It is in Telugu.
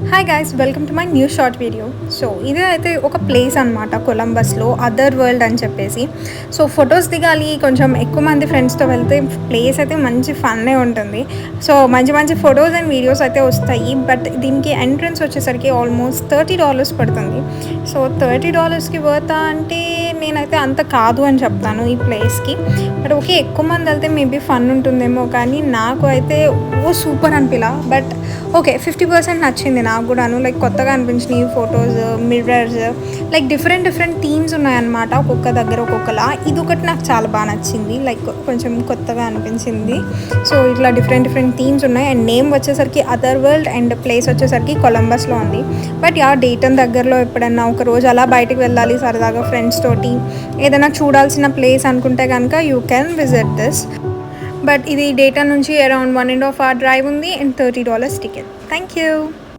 Hi guys, welcome to my new short video. So ఇదే అయితే ఒక ప్లేస్ అనమాట కొలంబస్లో, అదర్ వరల్డ్ అని చెప్పేసి. సో ఫొటోస్ దిగాలి, కొంచెం ఎక్కువ మంది ఫ్రెండ్స్తో వెళ్తే ప్లేస్ అయితే మంచి ఫన్నే ఉంటుంది. సో మంచి మంచి ఫొటోస్ అండ్ వీడియోస్ అయితే వస్తాయి. బట్ దీనికి ఎంట్రన్స్ వచ్చేసరికి ఆల్మోస్ట్ $30 పడుతుంది. సో $30కి వర్తా అంటే నేనైతే అంత కాదు అని చెప్తాను ఈ ప్లేస్కి. బట్ ఓకే, ఎక్కువ మంది వెళ్తే మేబీ ఫన్ ఉంటుందేమో, కానీ నాకు అయితే సూపర్ అనిపిలా. బట్ ఓకే, 50% నచ్చింది నాకు కూడాను. లైక్ కొత్తగా అనిపించినాయి photos, mirrors, like different themes ఉన్నాయన్నమాట, ఒక్కొక్క దగ్గర ఒక్కొక్కలా. ఇది ఒకటి నాకు చాలా బాగా నచ్చింది, లైక్ కొంచెం కొత్తగా అనిపించింది. సో ఇట్లా డిఫరెంట్ థీమ్స్ ఉన్నాయి. అండ్ నేమ్ వచ్చేసరికి అదర్ వరల్డ్ అండ్ ప్లేస్ వచ్చేసరికి కొలంబస్లో ఉంది. బట్ డేటన్ దగ్గరలో ఎప్పుడన్నా ఒక రోజు అలా బయటికి వెళ్ళాలి సరదాగా ఫ్రెండ్స్ తోటి, ఏదైనా చూడాల్సిన ప్లేస్ అనుకుంటే కనుక you can visit this. But ఇది డేటా నుంచి అరౌండ్ 1.5 hour డ్రైవ్ ఉంది అండ్ $30 టికెట్. Thank you.